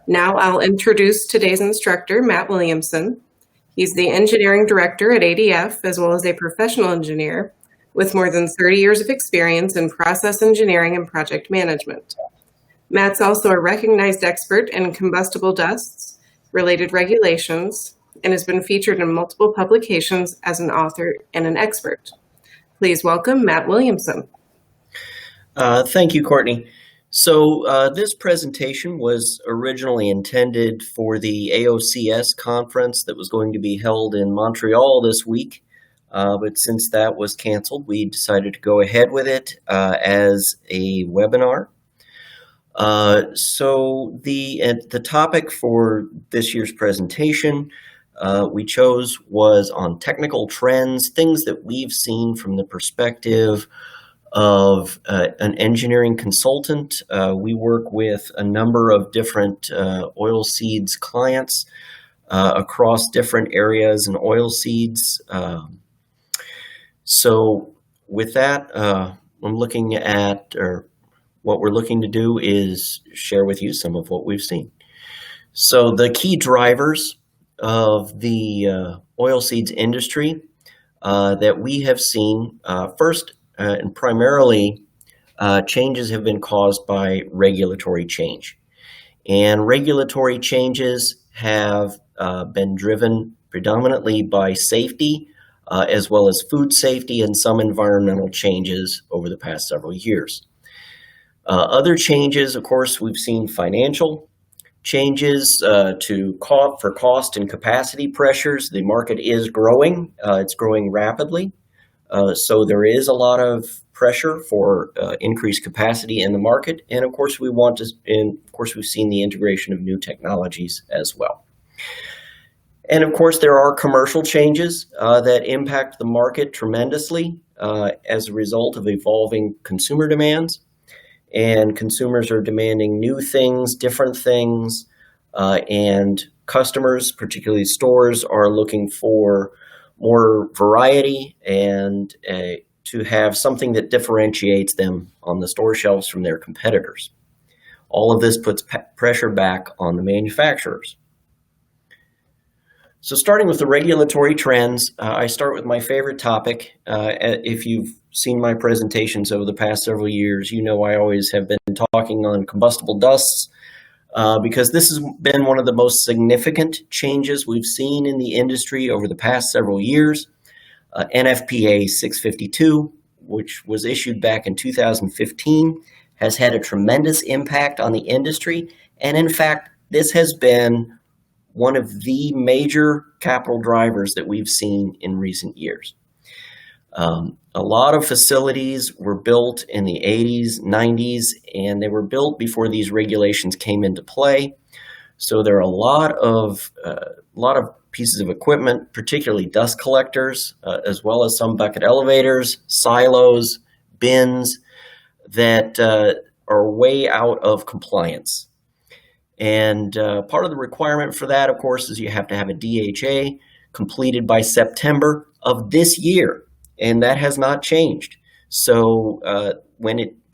Now I'll introduce today's instructor, Matt Williamson. He's the engineering director at ADF, as well as a professional engineer with more than 30 years of experience in process engineering and project management. Matt's also a recognized expert in combustible dusts, related regulations, and has been featured in multiple publications as an author and an expert. Please welcome Matt Williamson. Thank you, Courtney. So this presentation was originally intended for the AOCS conference that was going to be held in Montreal this week. But since that was canceled, we decided to go ahead with it as a webinar. So the topic for this year's presentation we chose was on technical trends, things that we've seen from the perspective of an engineering consultant. We work with a number of different oilseeds clients across different areas in oilseeds. So with that, I'm looking at, or what we're looking to do is share with you some of what we've seen. So the key drivers of the oilseeds industry that we have seen, first and primarily, changes have been caused by regulatory change. And regulatory changes have been driven predominantly by safety, as well as food safety and some environmental changes over the past several years. Other changes, of course, we've seen financial changes for cost and capacity pressures. The market is growing. It's growing rapidly. So there is a lot of pressure for increased capacity in the market. And of course, we've seen the integration of new technologies as well. And of course, there are commercial changes that impact the market tremendously as a result of evolving consumer demands. And consumers are demanding new things, different things, and customers, particularly stores, are looking for more variety and to have something that differentiates them on the store shelves from their competitors. All of this puts pressure back on the manufacturers. So starting with the regulatory trends, I start with my favorite topic. If you've seen my presentations over the past several years, you know I always have been talking on combustible dusts because this has been one of the most significant changes we've seen in the industry over the past several years. NFPA 652, which was issued back in 2015, has had a tremendous impact on the industry. And in fact, this has been one of the major capital drivers that we've seen in recent years. A lot of facilities were built in the 80s, 90s, and they were built before these regulations came into play. So there are a lot of pieces of equipment, particularly dust collectors, as well as some bucket elevators, silos, bins that are way out of compliance. And part of the requirement for that, of course, is you have to have a DHA completed by September of this year, and that has not changed. So the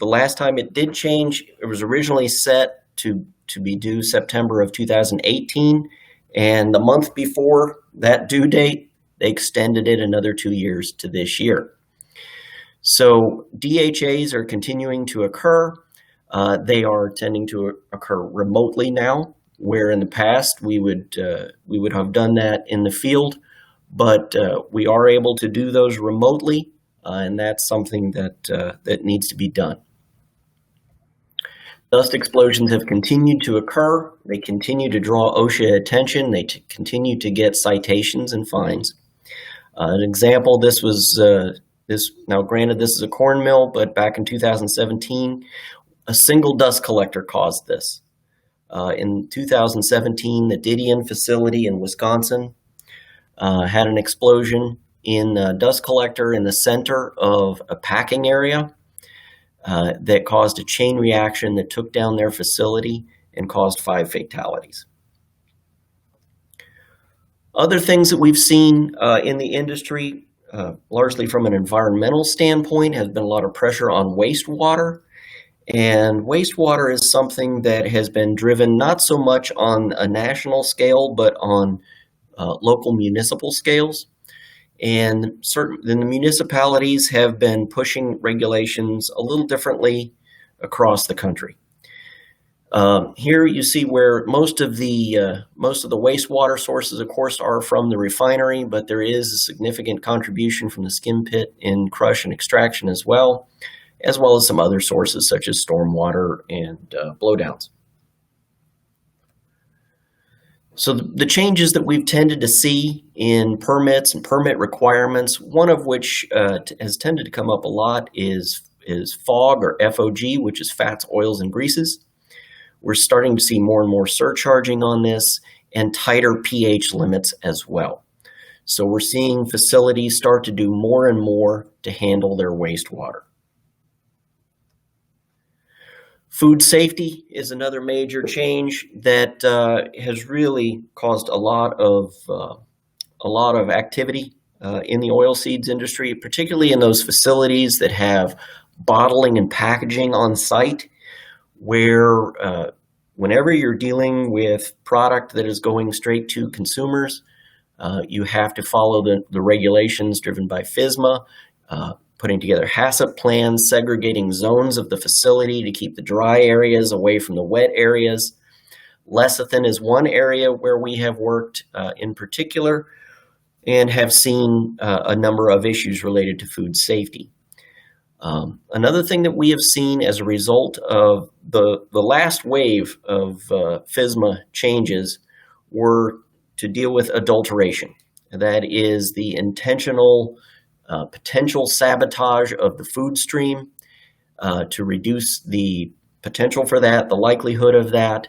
last time it did change, it was originally set to be due September of 2018, and the month before that due date, they extended it another 2 years to this year. So DHAs are continuing to occur. They are tending to occur remotely now, where in the past we would have done that in the field, but we are able to do those remotely, and that's something that needs to be done. Dust explosions have continued to occur. They continue to draw OSHA attention. They continue to get citations and fines. An example, now granted this is a corn mill, but back in 2017, a single dust collector caused this. In 2017, the Didion facility in Wisconsin had an explosion in a dust collector in the center of a packing area that caused a chain reaction that took down their facility and caused 5 fatalities. Other things that we've seen in the industry, largely from an environmental standpoint, has been a lot of pressure on wastewater. And wastewater is something that has been driven not so much on a national scale, but on local municipal scales. And the municipalities have been pushing regulations a little differently across the country. Here you see where most of the wastewater sources, of course, are from the refinery, but there is a significant contribution from the skim pit in crush and extraction as well as some other sources such as stormwater and blowdowns. So the changes that we've tended to see in permits and permit requirements, one of which has tended to come up a lot is FOG, or FOG, which is fats, oils, and greases. We're starting to see more and more surcharging on this and tighter pH limits as well. So we're seeing facilities start to do more and more to handle their wastewater. Food safety is another major change that has really caused a lot of activity in the oilseeds industry, particularly in those facilities that have bottling and packaging on site, where whenever you're dealing with product that is going straight to consumers, you have to follow the regulations driven by FSMA, putting together HACCP plans, segregating zones of the facility to keep the dry areas away from the wet areas. Lecithin is one area where we have worked in particular and have seen a number of issues related to food safety. Another thing that we have seen as a result of the last wave of FSMA changes were to deal with adulteration. That is the intentional potential sabotage of the food stream to reduce the potential for that, the likelihood of that.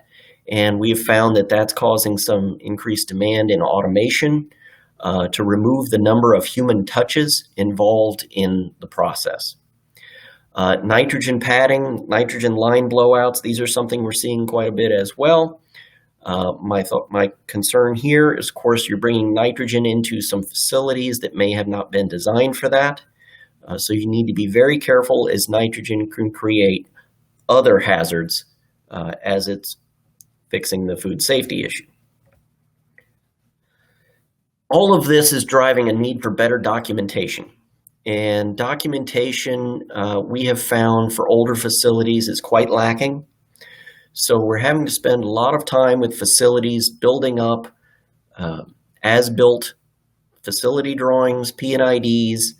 And we have found that that's causing some increased demand in automation to remove the number of human touches involved in the process. Nitrogen padding, nitrogen line blowouts, these are something we're seeing quite a bit as well. My concern here is, of course, you're bringing nitrogen into some facilities that may have not been designed for that. So you need to be very careful, as nitrogen can create other hazards as it's fixing the food safety issue. All of this is driving a need for better documentation. And documentation, we have found for older facilities, is quite lacking. So we're having to spend a lot of time with facilities building up as-built facility drawings, P&IDs,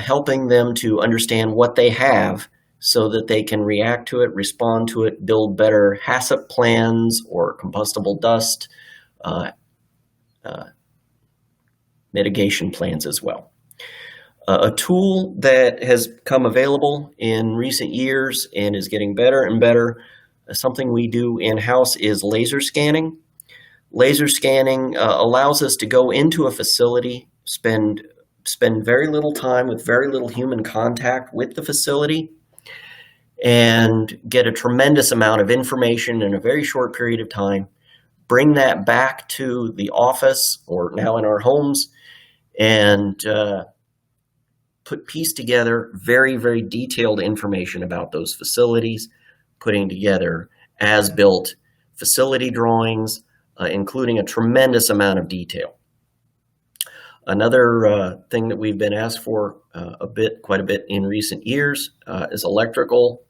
helping them to understand what they have so that they can react to it, respond to it, build better HACCP plans or combustible dust mitigation plans as well. A tool that has come available in recent years and is getting better and better, something we do in-house, is laser scanning. Laser scanning allows us to go into a facility, spend very little time with very little human contact with the facility, and get a tremendous amount of information in a very short period of time, bring that back to the office or now in our homes, and piece together very, very detailed information about those facilities, putting together as-built facility drawings, including a tremendous amount of detail. Another thing that we've been asked for quite a bit in recent years is electrical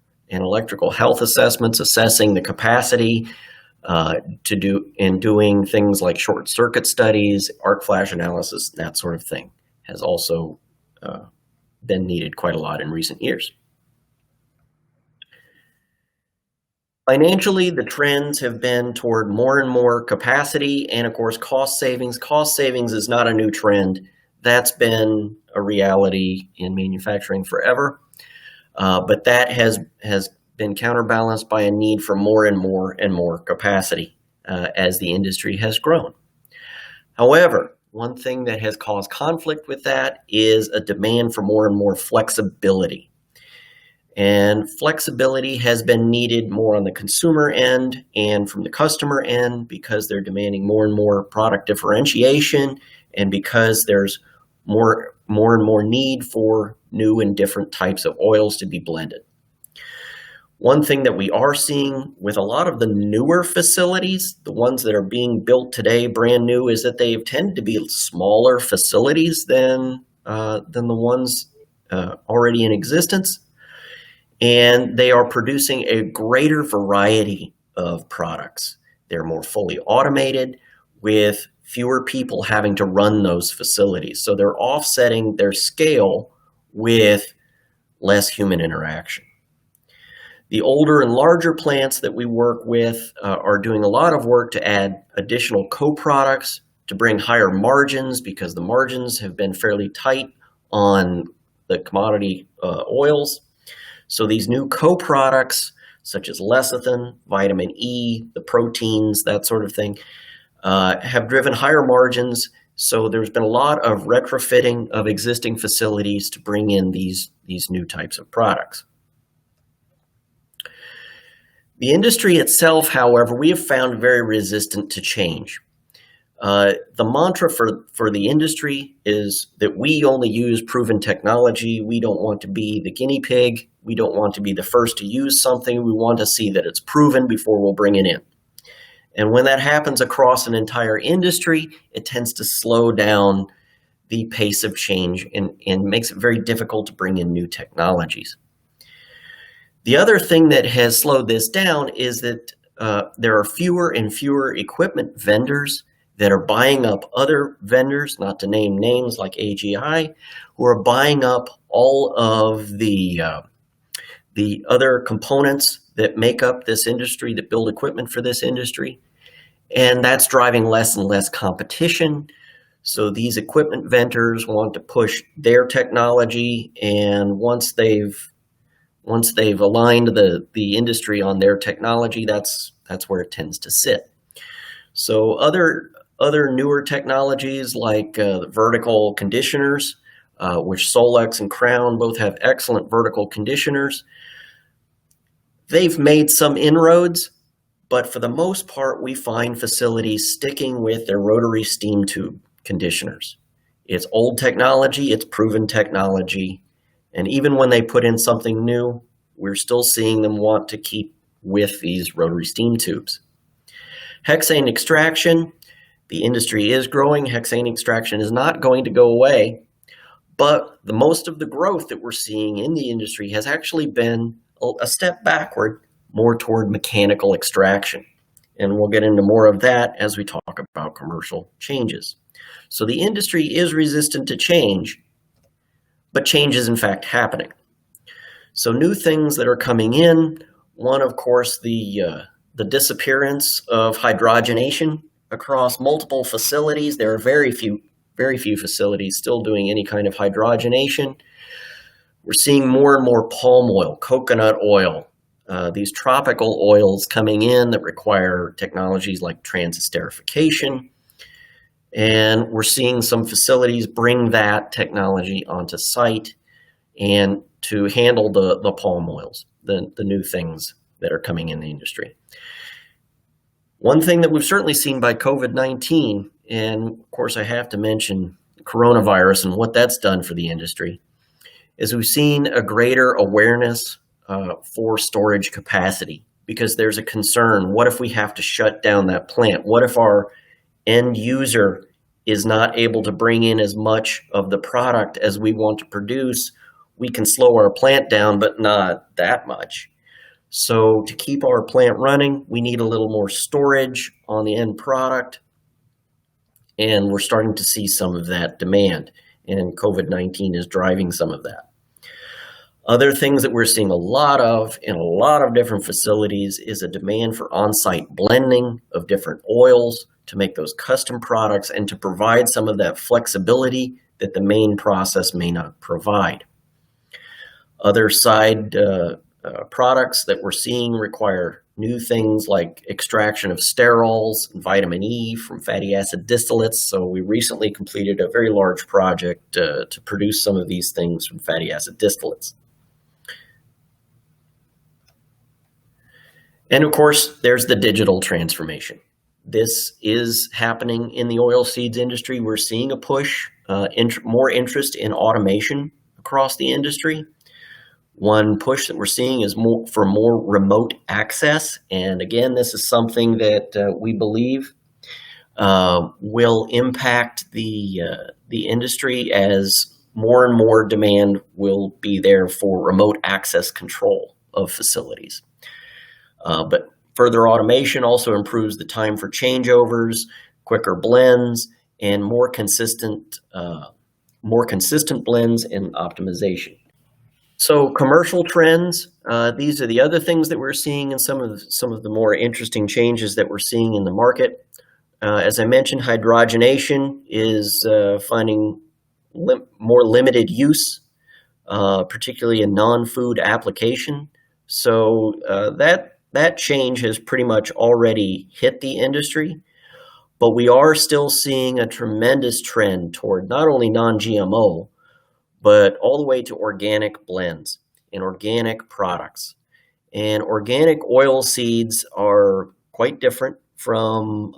health assessments, assessing the capacity doing things like short circuit studies, arc flash analysis, that sort of thing has also been needed quite a lot in recent years. Financially, the trends have been toward more and more capacity and, of course, cost savings. Cost savings is not a new trend. That's been a reality in manufacturing forever. But that has been counterbalanced by a need for more and more capacity as the industry has grown. However, one thing that has caused conflict with that is a demand for more and more flexibility. And flexibility has been needed more on the consumer end and from the customer end because they're demanding more and more product differentiation and because there's more and more need for new and different types of oils to be blended. One thing that we are seeing with a lot of the newer facilities, the ones that are being built today, brand new, is that they tend to be smaller facilities than the ones already in existence, and they are producing a greater variety of products. They're more fully automated, with fewer people having to run those facilities. So they're offsetting their scale with less human interaction. The older and larger plants that we work with are doing a lot of work to add additional co-products to bring higher margins, because the margins have been fairly tight on the commodity oils. So these new co-products, such as lecithin, vitamin E, the proteins, that sort of thing, have driven higher margins. So there's been a lot of retrofitting of existing facilities to bring in these new types of products. The industry itself, however, we have found very resistant to change. The mantra for the industry is that we only use proven technology. We don't want to be the guinea pig. We don't want to be the first to use something. We want to see that it's proven before we'll bring it in. And when that happens across an entire industry, it tends to slow down the pace of change and makes it very difficult to bring in new technologies. The other thing that has slowed this down is that there are fewer and fewer equipment vendors that are buying up other vendors, not to name names like AGI, who are buying up all of the other components that make up this industry, that build equipment for this industry. And that's driving less and less competition. So these equipment vendors want to push their technology, and once they've aligned the industry on their technology, that's where it tends to sit. So other newer technologies like vertical conditioners, which Solex and Crown both have excellent vertical conditioners, they've made some inroads, but for the most part, we find facilities sticking with their rotary steam tube conditioners. It's old technology, it's proven technology, and even when they put in something new, we're still seeing them want to keep with these rotary steam tubes. Hexane extraction, the industry is growing. Hexane extraction is not going to go away, but the most of the growth that we're seeing in the industry has actually been a step backward, more toward mechanical extraction. And we'll get into more of that as we talk about commercial changes. So the industry is resistant to change, but change is in fact happening. So new things that are coming in, one, of course, the disappearance of hydrogenation across multiple facilities. There are very few facilities still doing any kind of hydrogenation. We're seeing more and more palm oil, coconut oil, these tropical oils coming in that require technologies like transesterification. And we're seeing some facilities bring that technology onto site and to handle the palm oils, the new things that are coming in the industry. One thing that we've certainly seen by COVID-19, and of course I have to mention coronavirus and what that's done for the industry, is we've seen a greater awareness for storage capacity, because there's a concern. What if we have to shut down that plant? What if our end user is not able to bring in as much of the product as we want to produce? We can slow our plant down, but not that much. So to keep our plant running, we need a little more storage on the end product. And we're starting to see some of that demand, and COVID-19 is driving some of that. Other things that we're seeing a lot of in a lot of different facilities is a demand for on-site blending of different oils to make those custom products and to provide some of that flexibility that the main process may not provide. Other side products that we're seeing require new things like extraction of sterols and vitamin E from fatty acid distillates. So we recently completed a very large project to produce some of these things from fatty acid distillates. And of course, there's the digital transformation. This is happening in the oilseeds industry. We're seeing a push, more interest in automation across the industry. One push that we're seeing is more remote access. And again, this is something that we believe will impact the industry as more and more demand will be there for remote access control of facilities. But further automation also improves the time for changeovers, quicker blends, and more consistent blends and optimization. So commercial trends, these are the other things that we're seeing and some of the more interesting changes that we're seeing in the market. As I mentioned, hydrogenation is finding more limited use, particularly in non-food application. So that change has pretty much already hit the industry, but we are still seeing a tremendous trend toward not only non-GMO, but all the way to organic blends and organic products. And organic oil seeds are quite different from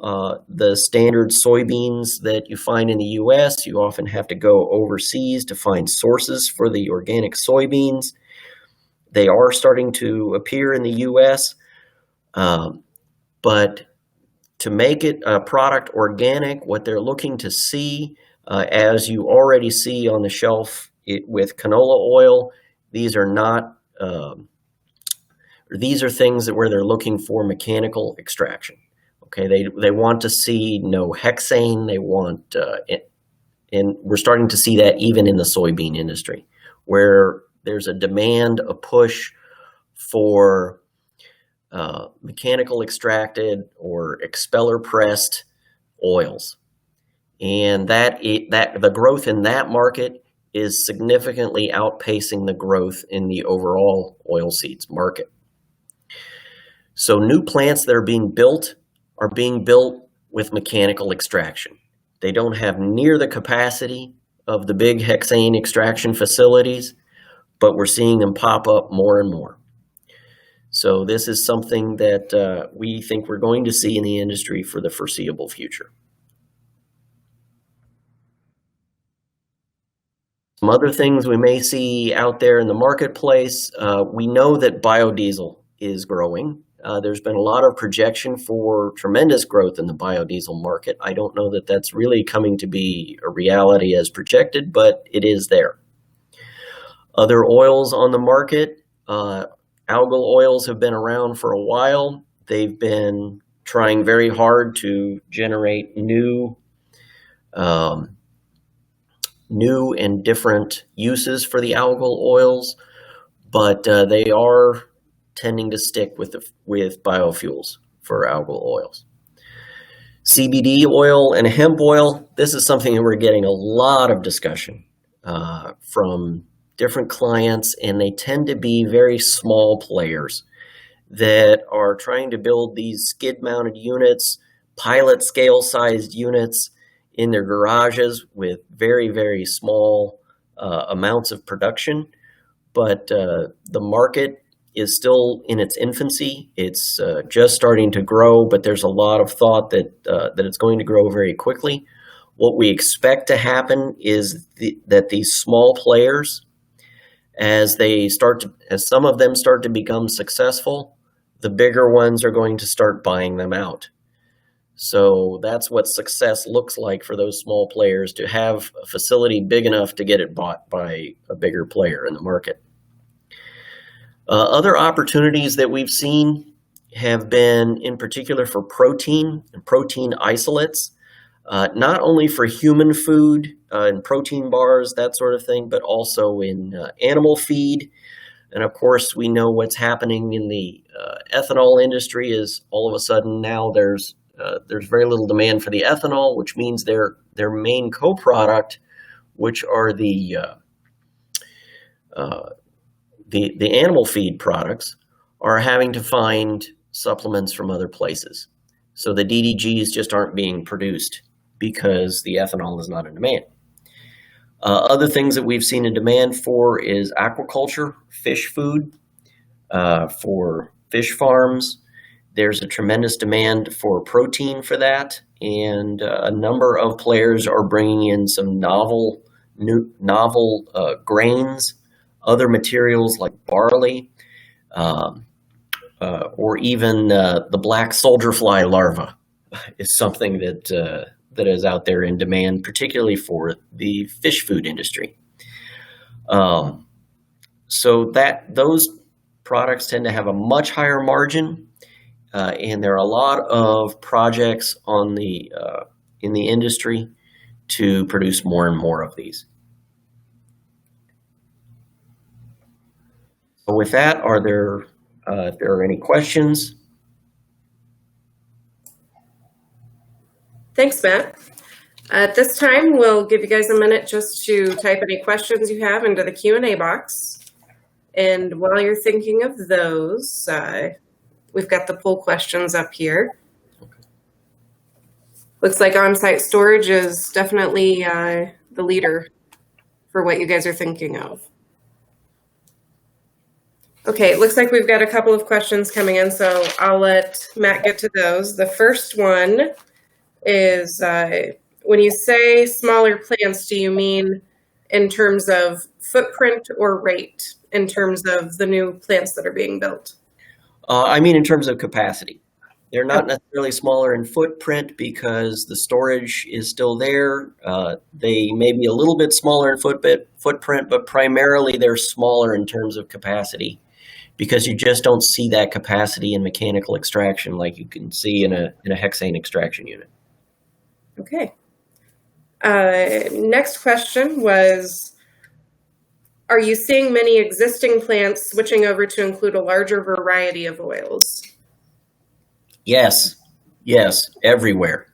the standard soybeans that you find in the US. You often have to go overseas to find sources for the organic soybeans. They are starting to appear in the US, but to make it a product organic, what they're looking to see, as you already see on the shelf with canola oil, these are not, these are things where they're looking for mechanical extraction. Okay, they want to see no hexane. They want, and we're starting to see that even in the soybean industry, where there's a demand, a push for mechanical extracted or expeller pressed oils, and that the growth in that market is significantly outpacing the growth in the overall oilseeds market. So new plants that are being built with mechanical extraction. They don't have near the capacity of the big hexane extraction facilities, but we're seeing them pop up more and more. So this is something that we think we're going to see in the industry for the foreseeable future. Some other things we may see out there in the marketplace, we know that biodiesel is growing. There's been a lot of projection for tremendous growth in the biodiesel market. I don't know that that's really coming to be a reality as projected, but it is there. Other oils on the market, algal oils have been around for a while. They've been trying very hard to generate new and different uses for the algal oils, but they are tending to stick with biofuels for algal oils. CBD oil and hemp oil, this is something that we're getting a lot of discussion from different clients, and they tend to be very small players that are trying to build these skid-mounted units, pilot scale-sized units in their garages with very, very small amounts of production. But the market is still in its infancy. It's just starting to grow, but there's a lot of thought that it's going to grow very quickly. What we expect to happen is that these small players, as some of them start to become successful, the bigger ones are going to start buying them out. So that's what success looks like for those small players, to have a facility big enough to get it bought by a bigger player in the market. Other opportunities that we've seen have been in particular for protein and protein isolates, not only for human food and protein bars, that sort of thing, but also in animal feed. And of course, we know what's happening in the ethanol industry is all of a sudden now there's very little demand for the ethanol, which means their main co-product, which are the animal feed products, are having to find supplements from other places. So the DDGs just aren't being produced because the ethanol is not in demand. Other things that we've seen a demand for is aquaculture, fish food, for fish farms. There's a tremendous demand for protein for that, and a number of players are bringing in some novel grains other materials like barley, or even the black soldier fly larva is something that is out there in demand, particularly for the fish food industry. So that those products tend to have a much higher margin, and there are a lot of projects on the in the industry to produce more and more of these. So with that, if there are any questions? Thanks, Matt. At this time, we'll give you guys a minute just to type any questions you have into the Q&A box. And while you're thinking of those, we've got the poll questions up here. Looks like on-site storage is definitely the leader for what you guys are thinking of. Okay, it looks like we've got a couple of questions coming in, so I'll let Matt get to those. The first one is, when you say smaller plants, do you mean in terms of footprint or rate in terms of the new plants that are being built? I mean in terms of capacity. They're not necessarily smaller in footprint because the storage is still there. They may be a little bit smaller in footprint, but primarily they're smaller in terms of capacity because you just don't see that capacity in mechanical extraction like you can see in a hexane extraction unit. Okay. Next question was, are you seeing many existing plants switching over to include a larger variety of oils? Yes, everywhere.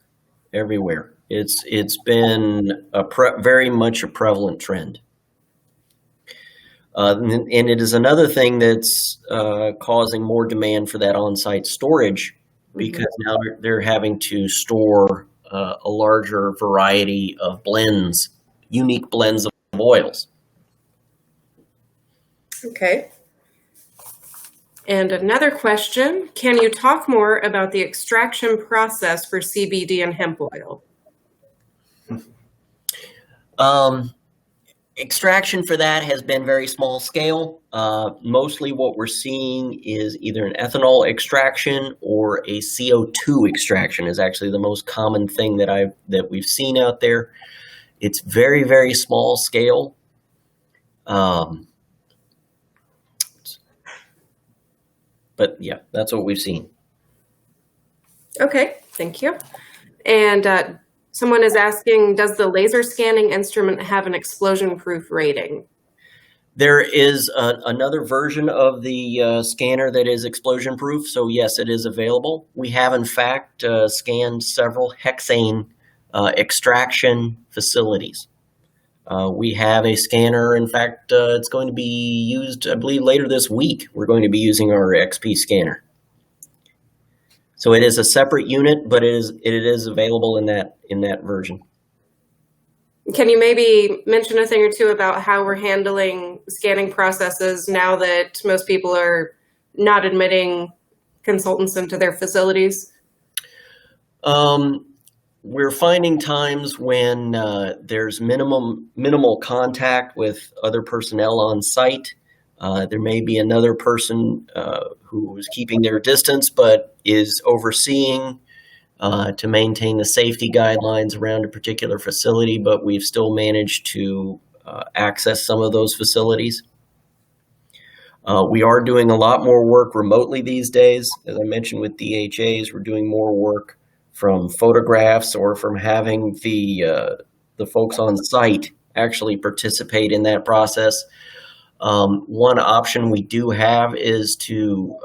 It's been very much a prevalent trend. And it is another thing that's causing more demand for that on-site storage because now they're having to store a larger variety of blends, unique blends of oils. Okay. And another question, can you talk more about the extraction process for CBD and hemp oil? Extraction for that has been very small scale. Mostly what we're seeing is either an ethanol extraction or a CO2 extraction is actually the most common thing that we've seen out there. It's very, very small scale. But yeah, that's what we've seen. Okay, thank you. And someone is asking, does the laser scanning instrument have an explosion-proof rating? There is another version of the scanner that is explosion-proof, so yes, it is available. We have, in fact, scanned several hexane extraction facilities. We have a scanner, in fact, it's going to be used, I believe, later this week. We're going to be using our XP scanner. So it is a separate unit, but it is available in that version. Can you maybe mention a thing or two about how we're handling scanning processes now that most people are not admitting consultants into their facilities? We're finding times when there's minimal contact with other personnel on site. There may be another person who is keeping their distance but is overseeing to maintain the safety guidelines around a particular facility, but we've still managed to access some of those facilities. We are doing a lot more work remotely these days. As I mentioned with DHAs, we're doing more work from photographs or from having the folks on site actually participate in that process. One option we do have is to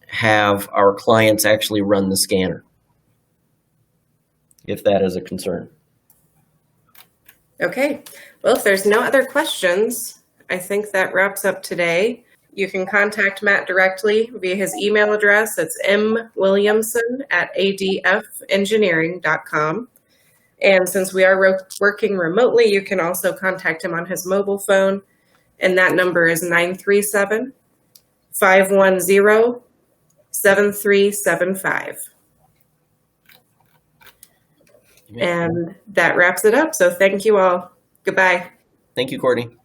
have our clients actually run the scanner, if that is a concern. Okay, well, if there's no other questions, I think that wraps up today. You can contact Matt directly via his email address. It's mwilliamson@adfengineering.com. And since we are working remotely, you can also contact him on his mobile phone. And that number is 937-510-7375. And that wraps it up. So thank you all. Goodbye. Thank you, Courtney.